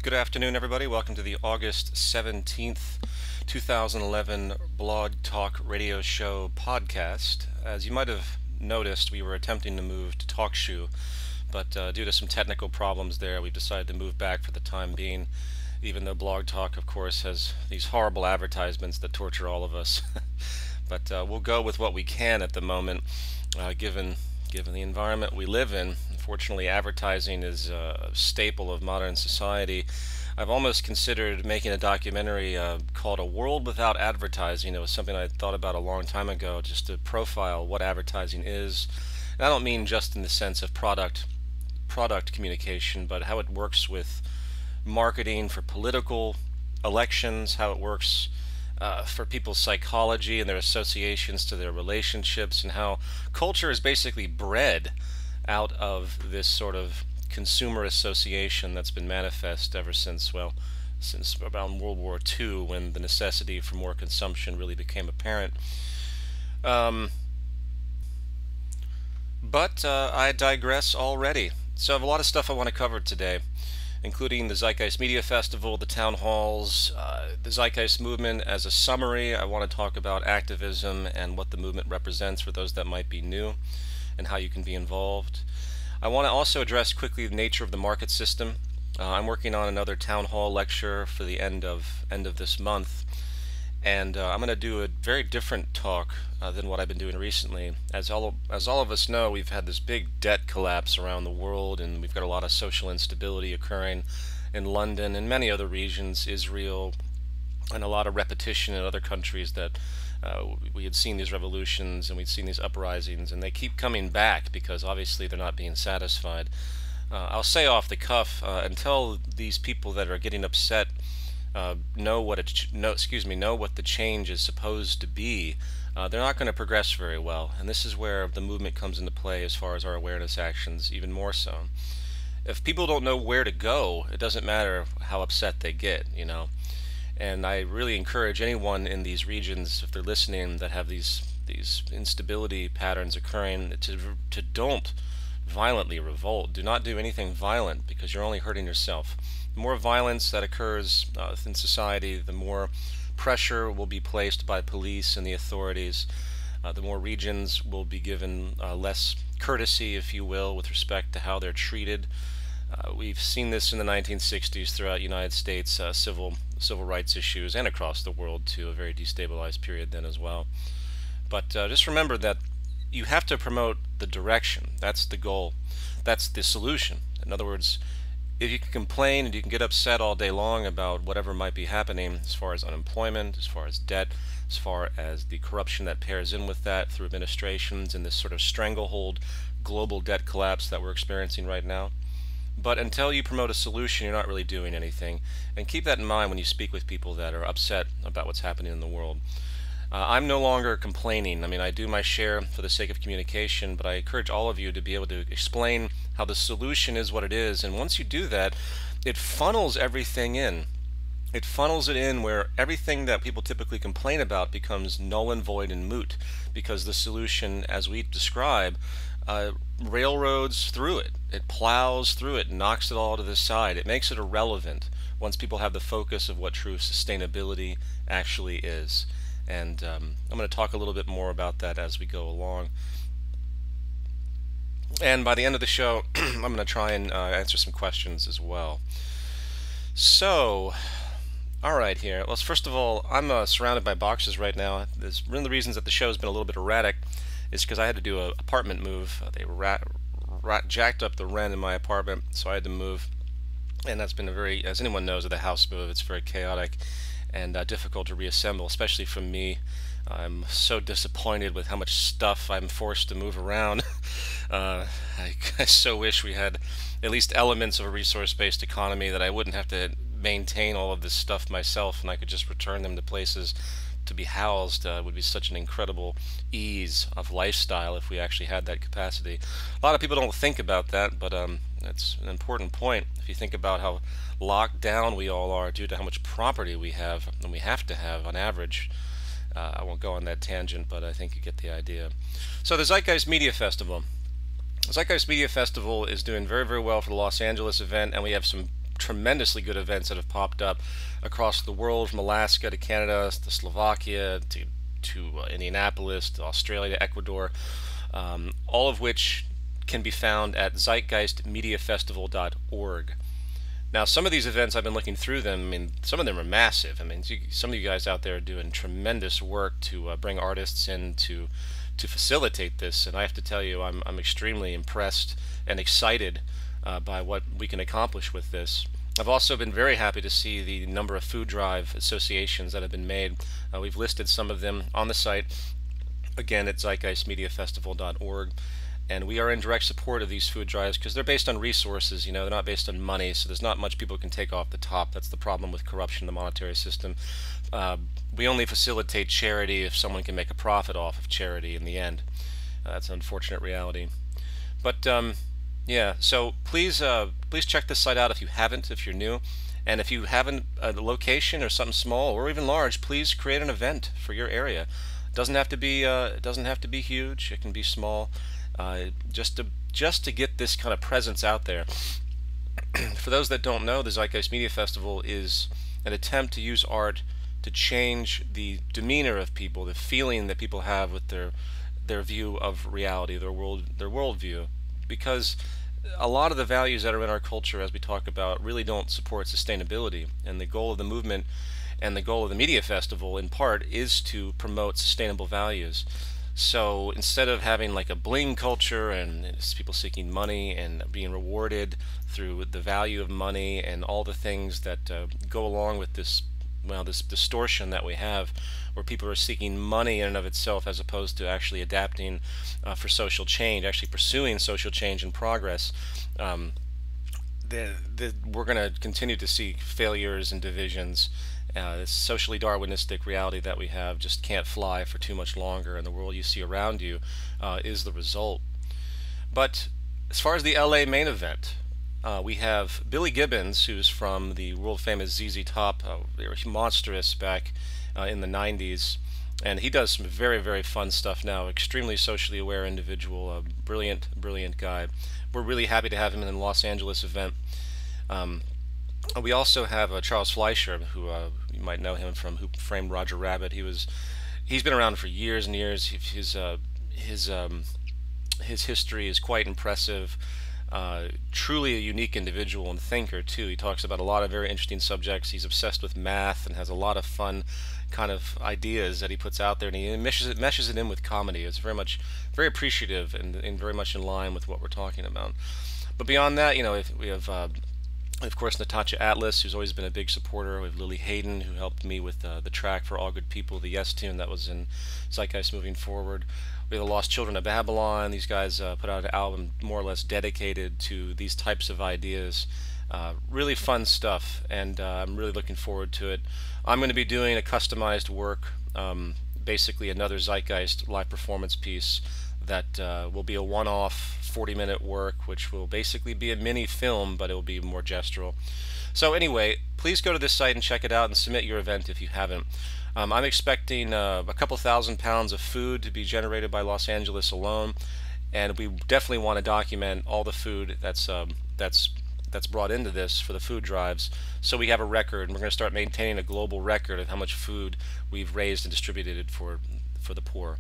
Good afternoon, everybody. Welcome to the August 17th, 2011 Blog Talk Radio Show podcast. As you might have noticed, we were attempting to move to TalkShoe, but due to some technical problems there, we've decided to move back for the time being, even though Blog Talk, of course, has these horrible advertisements that torture all of us. But we'll go with what we can at the moment, given the environment we live in. Unfortunately, advertising is a staple of modern society. I've almost considered making a documentary called A World Without Advertising. It was something I thought about a long time ago, just to profile what advertising is. And I don't mean just in the sense of product communication, but how it works with marketing for political elections, how it works for people's psychology and their associations to their relationships, and how culture is basically bred out of this sort of consumer association that's been manifest ever since around World War II, when the necessity for more consumption really became apparent. But I digress already. So I have a lot of stuff I want to cover today, including the Zeitgeist Media Festival, the town halls, the Zeitgeist movement. As a summary, I want to talk about activism and what the movement represents for those that might be new, and how you can be involved. I want to also address quickly the nature of the market system. I'm working on another town hall lecture for the end of this month, and I'm going to do a very different talk than what I've been doing recently. As all of us know, we've had this big debt collapse around the world, and we've got a lot of social instability occurring in London and many other regions, Israel, and a lot of repetition in other countries that we had seen these revolutions and we'd seen these uprisings, and they keep coming back because obviously they're not being satisfied. I'll say off the cuff, until these people that are getting upset know what the change is supposed to be, they're not going to progress very well. And this is where the movement comes into play as far as our awareness actions, even more so. If people don't know where to go, it doesn't matter how upset they get, you know. And I really encourage anyone in these regions, if they're listening, that have these instability patterns occurring, to don't violently revolt. Do not do anything violent, because you're only hurting yourself. The more violence that occurs in society, the more pressure will be placed by police and the authorities. The more regions will be given less courtesy, if you will, with respect to how they're treated. We've seen this in the 1960s throughout the United States, civil rights issues, and across the world to a very destabilized period then as well. But just remember that you have to promote the direction. That's the goal. That's the solution. In other words, if you can complain and you can get upset all day long about whatever might be happening as far as unemployment, as far as debt, as far as the corruption that pairs in with that through administrations and this sort of stranglehold global debt collapse that we're experiencing right now. But until you promote a solution, you're not really doing anything. And keep that in mind when you speak with people that are upset about what's happening in the world. I'm no longer complaining. I mean, I do my share for the sake of communication, but I encourage all of you to be able to explain how the solution is what it is. And once you do that, it funnels everything in. It funnels it in where everything that people typically complain about becomes null and void and moot, because the solution, as we describe, railroads through it. It plows through it, knocks it all to the side. It makes it irrelevant once people have the focus of what true sustainability actually is. And I'm going to talk a little bit more about that as we go along. And by the end of the show, I'm going to try and answer some questions as well. So, alright here. Well, first of all, I'm surrounded by boxes right now. One of the reasons that the show has been a little bit erratic is because I had to do an apartment move. They jacked up the rent in my apartment, so I had to move. And that's been as anyone knows of the house move, it's very chaotic and difficult to reassemble, especially for me. I'm so disappointed with how much stuff I'm forced to move around. I so wish we had at least elements of a resource-based economy, that I wouldn't have to maintain all of this stuff myself and I could just return them to places to be housed. Would be such an incredible ease of lifestyle if we actually had that capacity. A lot of people don't think about that, but that's an important point. If you think about how locked down we all are due to how much property we have, and we have to have on average. I won't go on that tangent, but I think you get the idea. So the Zeitgeist Media Festival. The Zeitgeist Media Festival is doing very, very well for the Los Angeles event, and we have some tremendously good events that have popped up across the world, from Alaska to Canada to Slovakia to Indianapolis to Australia to Ecuador, all of which can be found at zeitgeistmediafestival.org. Now, some of these events, I've been looking through them. I mean, some of them are massive. I mean, some of you guys out there are doing tremendous work to bring artists in to facilitate this, and I have to tell you, I'm extremely impressed and excited by what we can accomplish with this. I've also been very happy to see the number of food drive associations that have been made. We've listed some of them on the site, again at zeitgeistmediafestival.org. And we are in direct support of these food drives because they're based on resources, they're not based on money, so there's not much people can take off the top. That's the problem with corruption in the monetary system. We only facilitate charity if someone can make a profit off of charity in the end. That's an unfortunate reality. But yeah, so please check this site out if you haven't, if you're new. And if you haven't a location or something small or even large, please create an event for your area. It doesn't have to be huge. It can be small. Just to get this kind of presence out there. For those that don't know, the Zeitgeist Media Festival is an attempt to use art to change the demeanor of people, the feeling that people have with their view of reality, their worldview, because a lot of the values that are in our culture, as we talk about, really don't support sustainability. And the goal of the movement and the goal of the Media Festival, in part, is to promote sustainable values. So instead of having like a bling culture and people seeking money and being rewarded through the value of money and all the things that go along with this, well, this distortion that we have, where people are seeking money in and of itself as opposed to actually adapting for social change, actually pursuing social change and progress, we're going to continue to see failures and divisions. This socially Darwinistic reality that we have just can't fly for too much longer, and the world you see around you is the result. But as far as the LA main event, we have Billy Gibbons, who's from the world-famous ZZ Top. They were monstrous back in the 90s, and he does some very, very fun stuff now. Extremely socially aware individual, a brilliant, brilliant guy. We're really happy to have him in the Los Angeles event. We also have Charles Fleischer, who you might know him from Who Framed Roger Rabbit. He's been around for years and years. His history is quite impressive. Truly a unique individual and thinker too. He talks about a lot of very interesting subjects. He's obsessed with math and has a lot of fun kind of ideas that he puts out there, and he meshes it in with comedy. It's very appreciative and very much in line with what we're talking about. But beyond that, we have of course, Natasha Atlas, who's always been a big supporter. We have Lily Hayden, who helped me with the track for All Good People, the Yes tune that was in Zeitgeist Moving Forward. We have the Lost Children of Babylon. These guys put out an album more or less dedicated to these types of ideas. Really fun stuff, and I'm really looking forward to it. I'm going to be doing a customized work, basically another Zeitgeist live performance piece that will be a one-off 40-minute work, which will basically be a mini film, but it will be more gestural. So anyway, please go to this site and check it out and submit your event if you haven't. I'm expecting a couple thousand pounds of food to be generated by Los Angeles alone, and we definitely want to document all the food that's brought into this for the food drives, so we have a record, and we're going to start maintaining a global record of how much food we've raised and distributed for the poor.